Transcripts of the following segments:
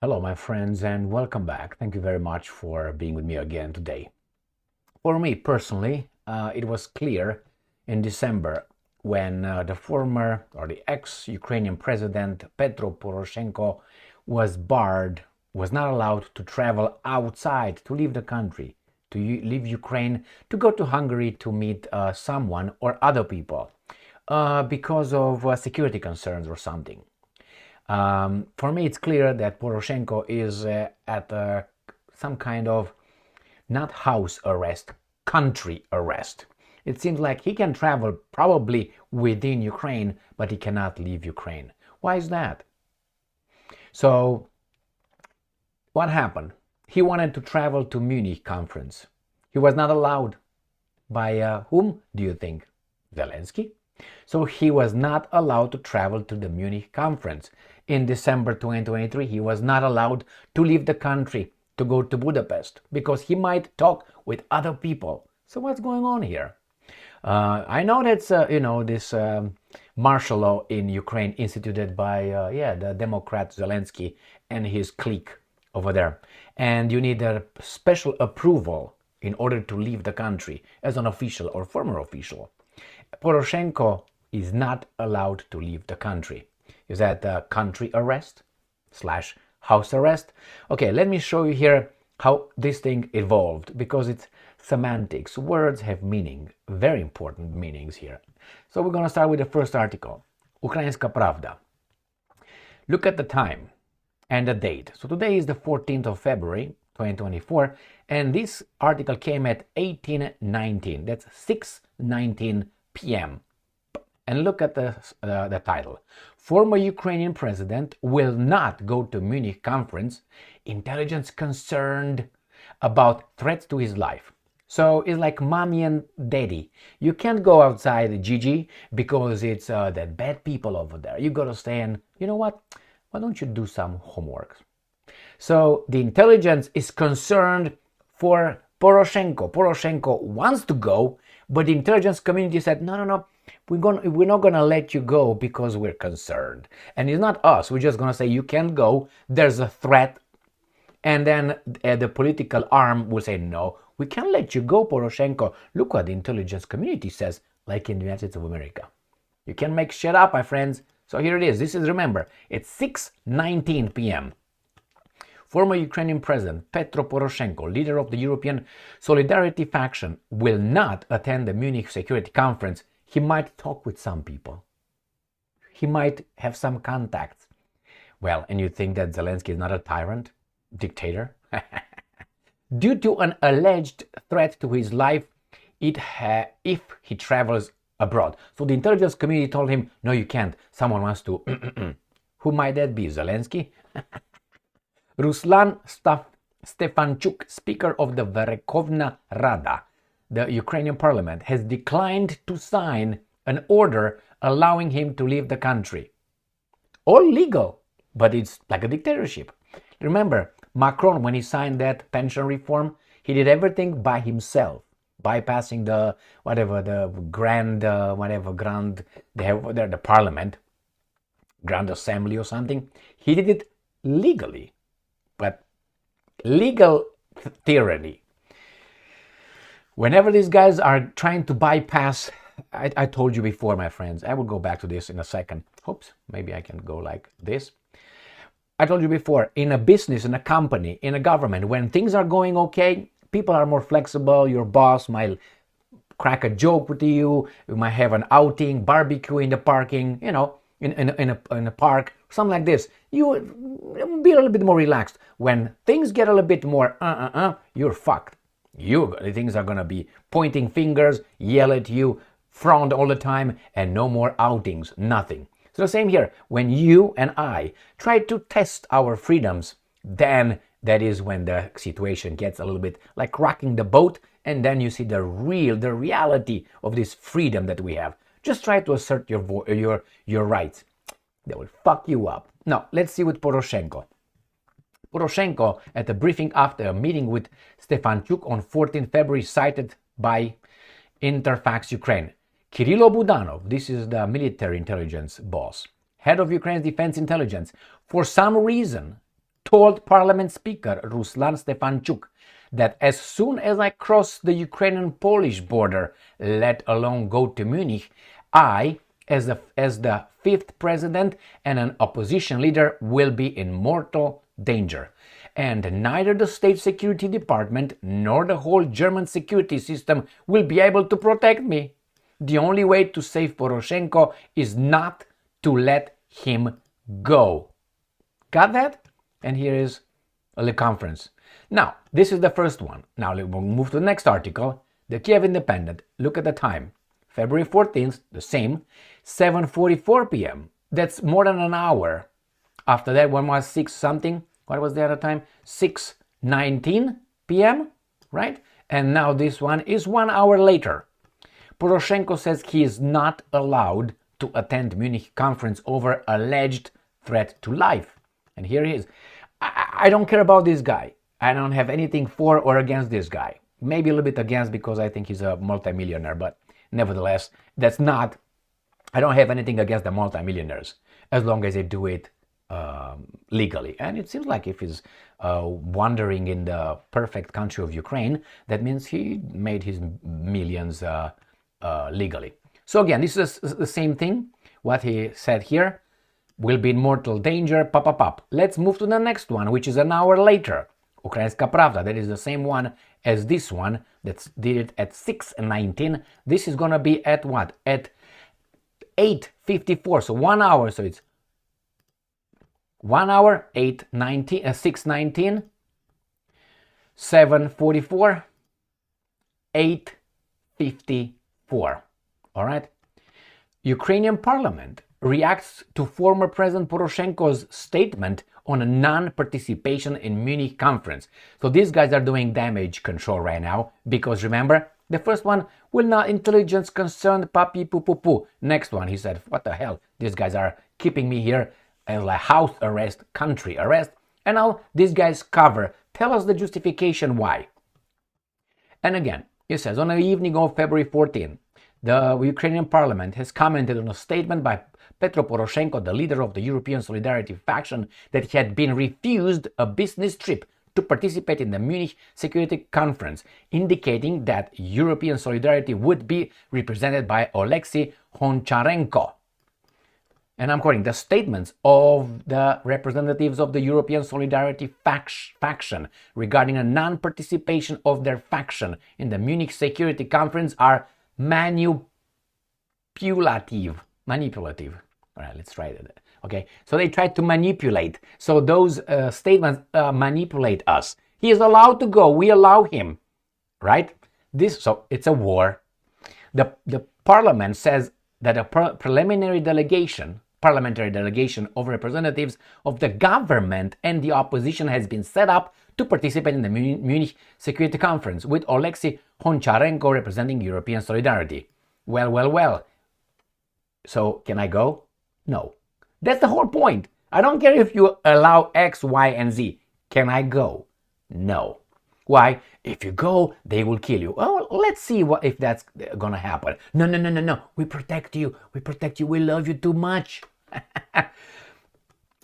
Hello, my friends, and welcome back. Thank you very much for being with me again today. For me personally, it was clear in December when the former or the ex-Ukrainian president Petro Poroshenko was barred, was not allowed to travel outside, to leave the country, to leave Ukraine, to go to Hungary to meet someone or other people because of security concerns or something. For me, it's clear that Poroshenko is at some kind of not house arrest, country arrest. It seems like he can travel probably within Ukraine, but he cannot leave Ukraine. Why is that? So, what happened? He wanted to travel to Munich Conference. He was not allowed. By whom do you think? Zelensky? So he was not allowed to travel to the Munich Conference. In December 2023, he was not allowed to leave the country to go to Budapest because he might talk with other people. So what's going on here? I know that's this martial law in Ukraine instituted by the Democrat Zelensky and his clique over there, and you need a special approval in order to leave the country as an official or former official. Poroshenko is not allowed to leave the country. Is that country arrest / house arrest? Okay, let me show you here how this thing evolved, because it's semantics. Words have meaning, very important meanings here. So we're going to start with the first article, Ukrainska Pravda. Look at the time and the date. So today is the 14th of February, 2024, and this article came at 18:19. That's 6:19 p.m. And look at the title. Former Ukrainian president will not go to Munich conference. Intelligence concerned about threats to his life. So it's like mommy and daddy. You can't go outside Gigi because it's that bad people over there. You got to stay and, you know what? Why don't you do some homework? So the intelligence is concerned for Poroshenko. Poroshenko wants to go, but the intelligence community said, no, we're not gonna let you go because we're concerned. And it's not us. We're just gonna say you can't go. There's a threat, and then the political arm will say, no, we can't let you go, Poroshenko. Look what the intelligence community says, like in the United States of America. You can make shit up, my friends. So here it is. This is, remember, it's 6:19 p.m. Former Ukrainian President Petro Poroshenko, leader of the European Solidarity faction, will not attend the Munich Security Conference. He might talk with some people. He might have some contacts. Well, and you think that Zelensky is not a tyrant? Dictator? Due to an alleged threat to his life if he travels abroad. So the intelligence community told him, no, you can't. Someone wants to. Who might that be? Zelensky? Ruslan Stefanchuk, speaker of the Verkhovna Rada, the Ukrainian parliament, has declined to sign an order allowing him to leave the country. All legal, but it's like a dictatorship. Remember, Macron, when he signed that pension reform, he did everything by himself, bypassing the parliament, Grand Assembly or something. He did it legally, but legal tyranny. Whenever these guys are trying to bypass, I told you before, my friends, I will go back to this in a second. Oops, maybe I can go like this. I told you before, in a business, in a company, in a government, when things are going okay, people are more flexible. Your boss might crack a joke with you. You might have an outing, barbecue in the parking, in a park, something like this. You be a little bit more relaxed. When things get a little bit more you're fucked. Things are gonna be pointing fingers, yell at you, frown all the time, and no more outings, nothing. So the same here. When you and I try to test our freedoms, then that is when the situation gets a little bit like rocking the boat, and then you see the reality of this freedom that we have. Just try to assert your rights. They will fuck you up. Now, let's see with Poroshenko. Poroshenko, at a briefing after a meeting with Stefanchuk on 14 February, cited by Interfax Ukraine. Kirilo Budanov, this is the military intelligence boss, head of Ukraine's defense intelligence, for some reason told Parliament Speaker Ruslan Stefanchuk that as soon as I cross the Ukrainian-Polish border, let alone go to Munich, I, as the fifth president and an opposition leader, will be in mortal danger. And neither the State Security Department nor the whole German security system will be able to protect me. The only way to save Poroshenko is not to let him go. Got that? And here is the conference. Now, this is the first one. Now, we'll move to the next article. The Kiev Independent. Look at the time. February 14th, the same, 7:44 p.m. That's more than an hour. After that, one was 6 something. What was the other time? 6:19 p.m., right? And now this one is 1 hour later. Poroshenko says he is not allowed to attend Munich Conference over alleged threat to life. And here he is. I don't care about this guy. I don't have anything for or against this guy. Maybe a little bit against because I think he's a multimillionaire, but nevertheless, I don't have anything against the multimillionaires as long as they do it legally. And it seems like if he's wandering in the perfect country of Ukraine, that means he made his millions legally. So again, this is the same thing, what he said here. Will be in mortal danger, pop. Let's move to the next one, which is an hour later. Ukrainska Pravda, that is the same one as this one, that did it at 6:19. This is gonna be at what? At 8:54, so 1 hour, so it's 1 hour, 6:19, 7:44, 8:54. All right. Ukrainian parliament reacts to former President Poroshenko's statement on a non-participation in Munich Conference. So these guys are doing damage control right now because remember, the first one, will not intelligence concerned papi poo poo poo. Next one, he said, what the hell? These guys are keeping me here as like house arrest, country arrest. And now these guys cover. Tell us the justification why. And again, he says, on the evening of February 14, the Ukrainian parliament has commented on a statement by Petro Poroshenko, the leader of the European Solidarity faction, that he had been refused a business trip to participate in the Munich Security Conference, indicating that European Solidarity would be represented by Alexei Honcharenko. And I'm quoting the statements of the representatives of the European Solidarity faction regarding a non-participation of their faction in the Munich Security Conference are manipulative. All right, let's try it. Okay, so they tried to manipulate. So those statements manipulate us. He is allowed to go. We allow him, right? So it's a war. The parliament says that a parliamentary delegation of representatives of the government and the opposition has been set up to participate in the Munich Security Conference with Alexei Honcharenko representing European Solidarity. Well. So can I go? No. That's the whole point. I don't care if you allow X, Y, and Z. Can I go? No. Why? If you go, they will kill you. Oh, let's see if that's gonna happen. No. We protect you. We love you too much.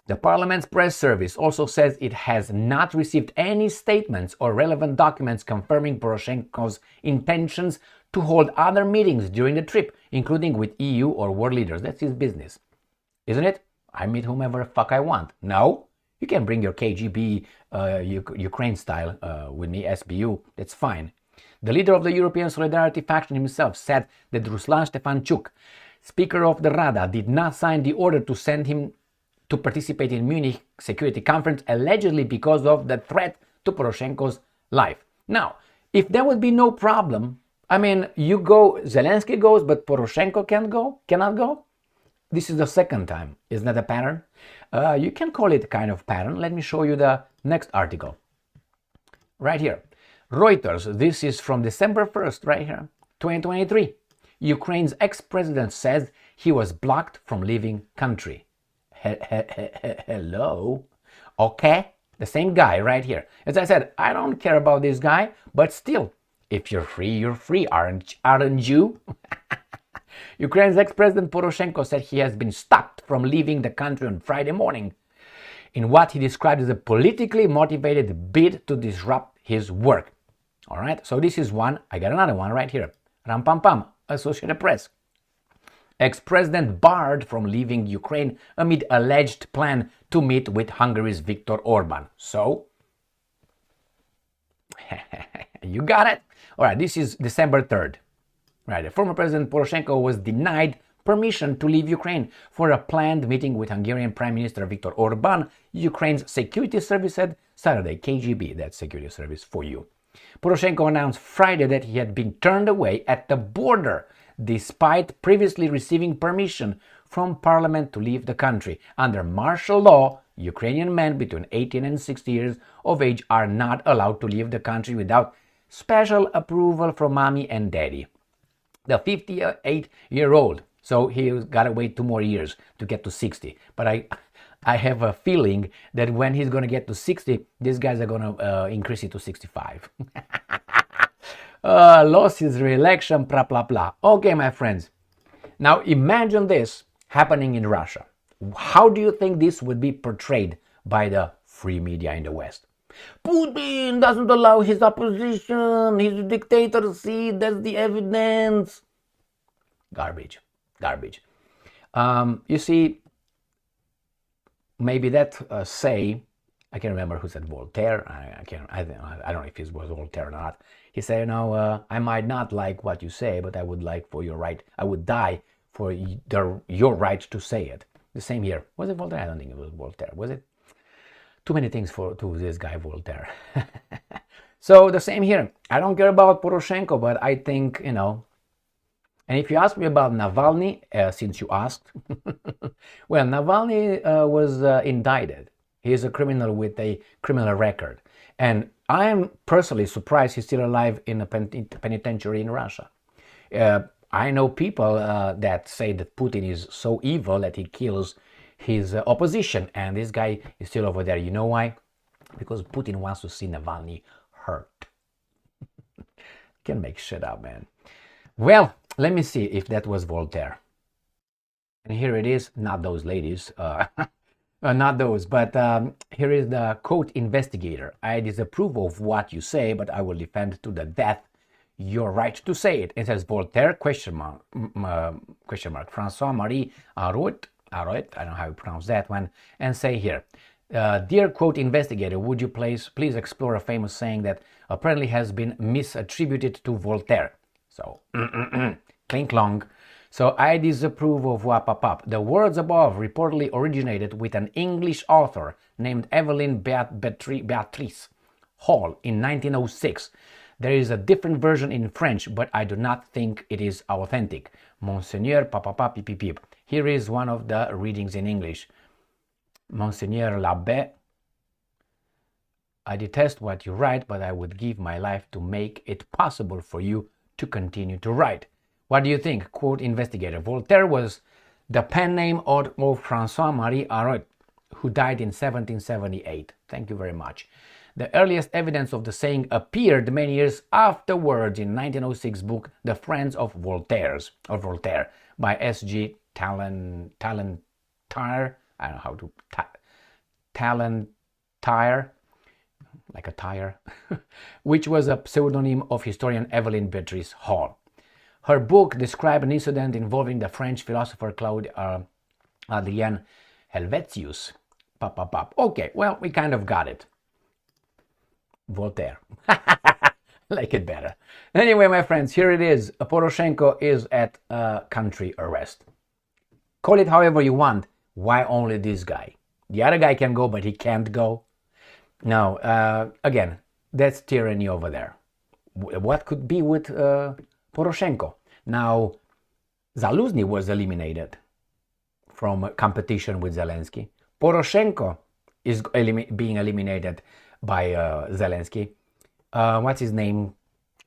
The Parliament's press service also says it has not received any statements or relevant documents confirming Poroshenko's intentions to hold other meetings during the trip, including with EU or world leaders. That's his business, isn't it? I meet whomever the fuck I want. No, you can bring your KGB Ukraine style with me, SBU. That's fine. The leader of the European Solidarity faction himself said that Ruslan Stefanchuk, Speaker of the Rada, did not sign the order to send him to participate in Munich Security Conference, allegedly because of the threat to Poroshenko's life. Now, if there would be no problem, I mean, you go, Zelensky goes, but Poroshenko cannot go? This is the second time. Isn't that a pattern? You can call it kind of pattern. Let me show you the next article. Right here. Reuters, this is from December 1st, right here, 2023. Ukraine's ex-president says he was blocked from leaving country. Hello? Okay, the same guy right here. As I said, I don't care about this guy, but still, if you're free, aren't you? Ukraine's ex-president Poroshenko said he has been stopped from leaving the country on Friday morning. in what he described as a politically motivated bid to disrupt his work. All right, so this is one. I got another one right here. Ram pam pam, Associated Press. Ex-president barred from leaving Ukraine amid alleged plan to meet with Hungary's Viktor Orban. So, you got it? All right, this is December 3rd. Right, the former President Poroshenko was denied permission to leave Ukraine for a planned meeting with Hungarian Prime Minister Viktor Orban, Ukraine's security service said Saturday. KGB, that's security service for you. Poroshenko announced Friday that he had been turned away at the border despite previously receiving permission from parliament to leave the country. Under martial law, Ukrainian men between 18 and 60 years of age are not allowed to leave the country without special approval from mommy and daddy. The 58-year-old, so he's got to wait 2 more years to get to 60. But I have a feeling that when he's going to get to 60, these guys are going to increase it to 65. Lost his re-election, blah, blah, blah. Okay, my friends. Now imagine this happening in Russia. How do you think this would be portrayed by the free media in the West? Putin doesn't allow his opposition. He's a dictator. See, that's the evidence. Garbage. You see, maybe that say, I can't remember who said Voltaire. I don't know if it was Voltaire or not. He said, I might not like what you say, but I would like for your right. I would die for your right to say it. The same here. Was it Voltaire? I don't think it was Voltaire. Was it? Too many things to this guy Voltaire. So the same here. I don't care about Poroshenko, but I think, and if you ask me about Navalny, since you asked, well, Navalny was indicted. He is a criminal with a criminal record. And I am personally surprised he's still alive in a penitentiary in Russia. I know people that say that Putin is so evil that he kills his opposition, and this guy is still over there. You know why? Because Putin wants to see Navalny hurt. Can make shit up, man. Well, let me see if that was Voltaire. And here it is, not those ladies, not those, but here is the quote investigator. I disapprove of what you say, but I will defend to the death your right to say it. It says Voltaire, question mark, François-Marie Arouet, I don't know how you pronounce that one, and say here, dear quote investigator, would you please explore a famous saying that apparently has been misattributed to Voltaire? So, clink long. So I disapprove of wapapap. The words above reportedly originated with an English author named Evelyn Beatrice Hall in 1906. There is a different version in French, but I do not think it is authentic. Monseigneur papapa pipipip. Here is one of the readings in English. Monseigneur l'Abbé, I detest what you write, but I would give my life to make it possible for you to continue to write. What do you think? Quote investigator. Voltaire was the pen name of François-Marie Arouet, who died in 1778. Thank you very much. The earliest evidence of the saying appeared many years afterwards in 1906 book The Friends of Voltaire by S.G. Talentire. I don't know how to Talentire, like a tire, which was a pseudonym of historian Evelyn Beatrice Hall. Her book described an incident involving the French philosopher Claude Adrien Helvetius. Okay, well, we kind of got it. Voltaire. Like it better. Anyway, my friends, here it is. Poroshenko is at country arrest. Call it however you want. Why only this guy? The other guy can go, but he can't go. Now, again, that's tyranny over there. What could be with Poroshenko? Now, Zaluzny was eliminated from competition with Zelensky. Poroshenko is being eliminated by Zelensky. What's his name?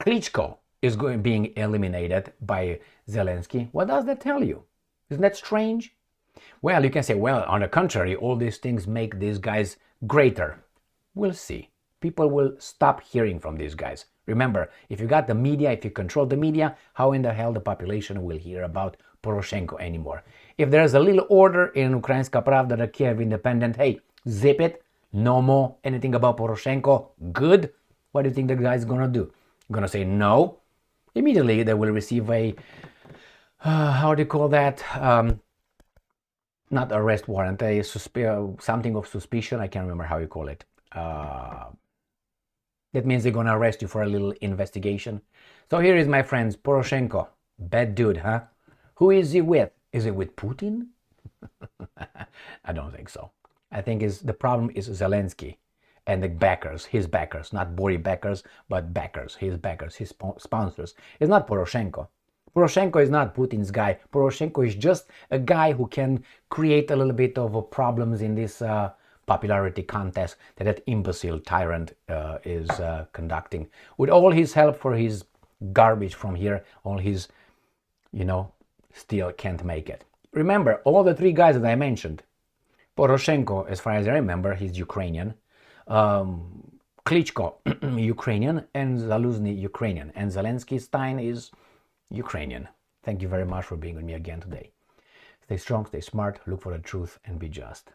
Klitschko is being eliminated by Zelensky. What does that tell you? Isn't that strange? Well, you can say, well, on the contrary, all these things make these guys greater. We'll see. People will stop hearing from these guys. Remember, if you got the media, if you control the media, how in the hell the population will hear about Poroshenko anymore? If there's a little order in Ukrainska Pravda, the Kiev Independent, hey, Zip it. No more anything about Poroshenko. Good. What do you think the guy is gonna do? Gonna say no? Immediately they will receive a how do you call that? Not arrest warrant, something of suspicion. I can't remember how you call it. That means they're gonna arrest you for a little investigation. So here is my friends, Poroshenko. Bad dude, huh? Who is he with? Is it with Putin? I don't think so. I think the problem is Zelensky and the backers, his backers, not Boris backers, but backers, his sponsors. It's not Poroshenko. Poroshenko is not Putin's guy. Poroshenko is just a guy who can create a little bit of problems in this popularity contest that imbecile tyrant is conducting. With all his help for his garbage from here, all his, still can't make it. Remember, all the three guys that I mentioned, Poroshenko, as far as I remember, he's Ukrainian. Klitschko, Ukrainian, and Zaluzny, Ukrainian. And Zelensky Stein is Ukrainian. Thank you very much for being with me again today. Stay strong, stay smart, look for the truth, and be just.